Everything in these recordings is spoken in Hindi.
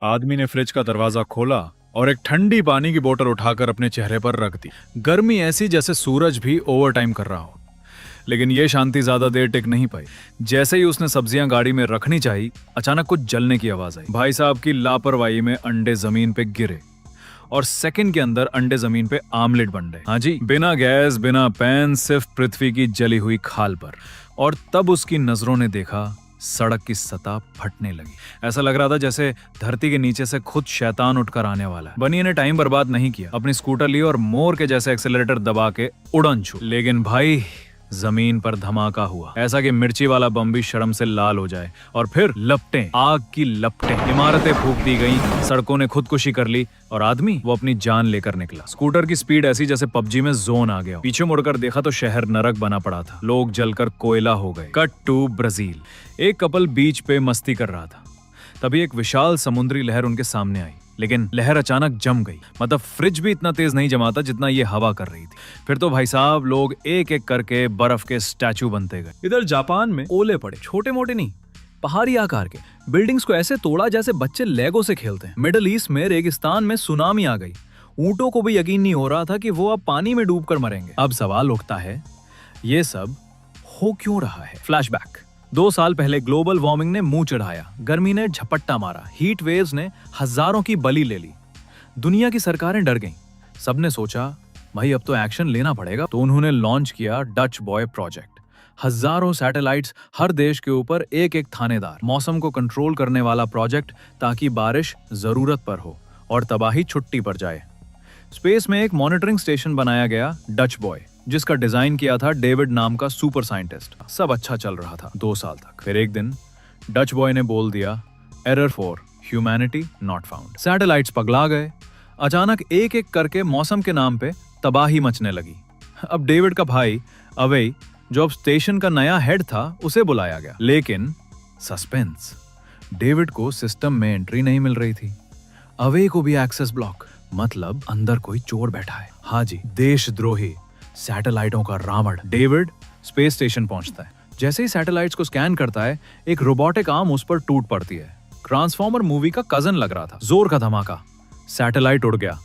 आदमी ने फ्रिज का दरवाजा खोला और एक ठंडी पानी की बोतल उठाकर अपने चेहरे पर रख दी। गर्मी ऐसी जैसे सूरज भी ओवर टाइम कर रहा हो। लेकिन यह शांति ज्यादा देर टिक नहीं पाई। जैसे ही उसने सब्जियां गाड़ी में रखनी चाहिए, अचानक कुछ जलने की आवाज आई। भाई साहब की लापरवाही में अंडे जमीन पे गिरे और सेकंड के अंदर अंडे जमीन पे आमलेट बन गए। हाँ जी, बिना गैस बिना पैन, सिर्फ पृथ्वी की जली हुई खाल पर। और तब उसकी नजरों ने देखा सड़क की सतह फटने लगी। ऐसा लग रहा था जैसे धरती के नीचे से खुद शैतान उठकर आने वाला है। बनी ने टाइम बर्बाद नहीं किया, अपनी स्कूटर ली और मोर के जैसे एक्सेलरेटर दबा के उड़न छू। लेकिन भाई जमीन पर धमाका हुआ, ऐसा कि मिर्ची वाला बम भी शर्म से लाल हो जाए। और फिर लपटें, आग की लपटें, इमारतें फूंक दी गईं, सड़कों ने खुदकुशी कर ली और आदमी वो अपनी जान लेकर निकला। स्कूटर की स्पीड ऐसी जैसे पबजी में जोन आ गया। पीछे मुड़कर देखा तो शहर नरक बना पड़ा था, लोग जलकर कोयला हो गए। Cut to Brazil. एक कपल बीच पे मस्ती कर रहा था, तभी एक विशाल समुद्री लहर उनके सामने आई। लेकिन लहर अचानक जम गई। मतलब फ्रिज भी इतना तेज नहीं जमा था जितना ये हवा कर रही थी। फिर तो भाई साहब लोग एक एक करके बर्फ के स्टैचू बनते गए। इधर जापान में ओले पड़े, छोटे मोटे नहीं, पहाड़ी आकार के। बिल्डिंग्स को ऐसे तोड़ा जैसे बच्चे लेगो से खेलते हैं। मिडिल ईस्ट में रेगिस्तान में सुनामी आ गई। ऊंटों को भी यकीन नहीं हो रहा था कि वो अब पानी में डूबकर मरेंगे। अब सवाल उठता है, ये सब हो क्यों रहा है? फ्लैशबैक। 2 साल पहले ग्लोबल वार्मिंग ने मुंह चढ़ाया, गर्मी ने झपट्टा मारा, हीट वेव्स ने हजारों की बलि ले ली। दुनिया की सरकारें डर गईं। सबने सोचा भाई अब तो एक्शन लेना पड़ेगा। तो उन्होंने लॉन्च किया डच बॉय प्रोजेक्ट। हजारों सैटेलाइट्स, हर देश के ऊपर एक एक थानेदार, मौसम को कंट्रोल करने वाला प्रोजेक्ट, ताकि बारिश जरूरत पर हो और तबाही छुट्टी पर जाए। स्पेस में एक मॉनिटरिंग स्टेशन बनाया गया, डच बॉय, जिसका डिजाइन किया था डेविड नाम का सुपर साइंटिस्ट। सब अच्छा चल रहा था 2 साल तक। फिर एक दिन डच बॉय ने बोल दिया, error for humanity not found. Satellites पगला गए। अचानक एक एक करके मौसम के नाम पे तबाही मचने लगी। अब डेविड का भाई अवे, जो अब स्टेशन का नया हेड था, उसे बुलाया गया। लेकिन सस्पेंस, डेविड को सिस्टम में एंट्री नहीं मिल रही थी। अवे को भी एक्सेस ब्लॉक। मतलब अंदर कोई चोर बैठा है। हाँ जी, देशद्रोही, सैटेलाइटों का रावण। डेविड स्पेस स्टेशन पहुंचता है। जैसे ही सैटेलाइट्स को स्कैन करता है, एक रोबोटिक आर्म उस पर टूट पड़ती है। ट्रांसफॉर्मर मूवी का कजन लग रहा था। जोर का धमाका, सैटेलाइट उड़ गया,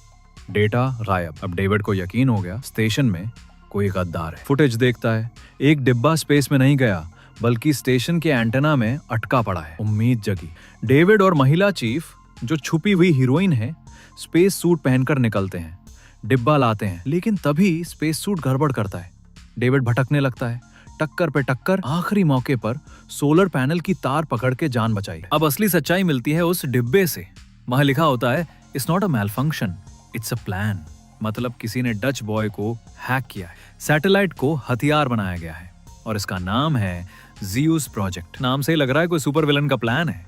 डेटा गायब। अब डेविड को यकीन हो गया स्टेशन में कोई गद्दार है। फुटेज देखता है, एक डिब्बा स्पेस में नहीं गया बल्कि स्टेशन के एंटेना में अटका पड़ा है। उम्मीद जगी। डेविड और महिला चीफ, जो छुपी हुई हीरोइन है, स्पेस सूट पहनकर निकलते हैं, डिब्बा लाते हैं। लेकिन तभी स्पेस सूट गड़बड़ करता है। डेविड भटकने लगता है, टक्कर पे टक्कर। आखिरी मौके पर सोलर पैनल की तार पकड़ के जान बचाई। अब असली सच्चाई मिलती है उस डिब्बे से। वहां लिखा होता है, it's not a malfunction, it's a plan. मतलब किसी ने डच बॉय को हैक किया है। सैटेलाइट को हथियार बनाया गया है और इसका नाम है ज़ीउस प्रोजेक्ट। नाम से ही लग रहा है कोई सुपर विलन का प्लान है।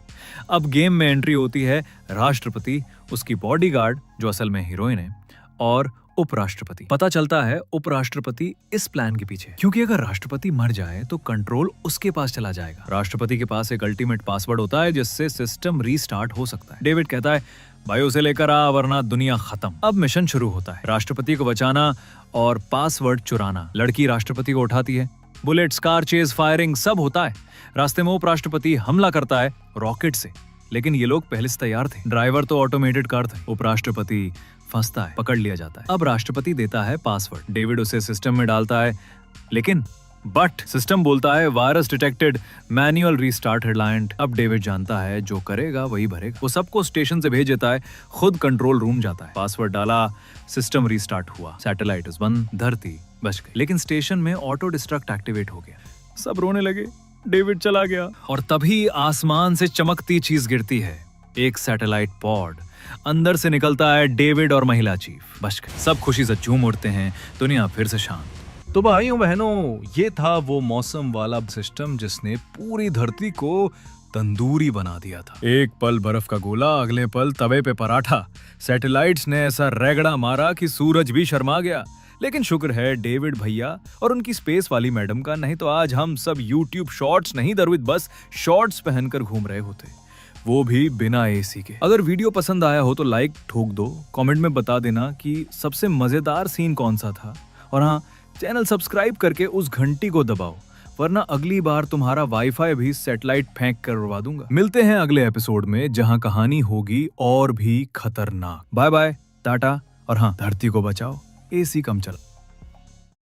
अब गेम में एंट्री होती है राष्ट्रपति, उसकी बॉडीगार्ड जो असल में हीरोइन है, और उपराष्ट्रपति। पता चलता है उपराष्ट्रपति इस प्लान के पीछे, क्योंकि अगर राष्ट्रपति मर जाए तो कंट्रोल उसके पास चला जाएगा। राष्ट्रपति के पास एक अल्टीमेट पासवर्ड होता है जिससे सिस्टम रीस्टार्ट हो सकता है। डेविड कहता है, भाई उसे लेकर आ वरना दुनिया खत्म। अब मिशन शुरू होता है, राष्ट्रपति को बचाना और पासवर्ड चुराना। लड़की राष्ट्रपति को उठाती है, बुलेट्स, कार चेज, फायरिंग सब होता है। रास्ते में उपराष्ट्रपति हमला करता है रॉकेट से, लेकिन ये लोग पहले से तैयार थे। ड्राइवर तो ऑटोमेटेड कार थे। उपराष्ट्रपति फंसता है, पकड़ लिया जाता है। अब राष्ट्रपति देता है पासवर्ड, डेविड उसे सिस्टम में डालता है, लेकिन बट सिस्टम बोलता है virus detected, manual restart headline. अब डेविड जानता है जो करेगा वही भरेगा। वो सबको स्टेशन से भेज देता है, खुद कंट्रोल रूम जाता है। पासवर्ड डाला, सिस्टम रीस्टार्ट हुआ, सैटेलाइट बंद, धरती बच गई। लेकिन स्टेशन में ऑटो डिस्ट्रक्ट एक्टिवेट हो गया। सब रोने लगे, डेविड चला गया। और तभी आसमान से चमकती चीज गिरती है, एक सैटेलाइट पॉड। अंदर से निकलता है डेविड और महिला चीफ। बच गए। सब खुशी से झूम उठते हैं, दुनिया फिर से शांत। तो भाइयों बहनों, ये था वो मौसम वाला सिस्टम जिसने पूरी धरती को तंदूरी बना दिया था। एक पल बर्फ का गोला, अगले पल तवे पे पराठा। सैटेलाइट्स ने ऐसा रगड़ा मारा कि सूरज भी शर्मा गया। लेकिन शुक्र है डेविड भैया और उनकी स्पेस वाली मैडम का, नहीं तो आज हम सब यूट्यूब शॉर्ट्स नहीं दरविद बस शॉर्ट्स पहनकर घूम रहे होते, वो भी बिना एसी के। अगर वीडियो पसंद आया हो तो लाइक ठोक दो, कमेंट में बता देना कि सबसे मजेदार सीन कौन सा था, और हाँ, चैनल सब्सक्राइब करके उस घंटी को दबाओ वरना अगली बार तुम्हारा वाईफाई भी सैटेलाइट फेंक कर उड़वा दूंगा। मिलते हैं अगले एपिसोड में जहां कहानी होगी और भी खतरनाक। बाय बाय, टाटा, और हाँ, धरती को बचाओ, एसी कम चला।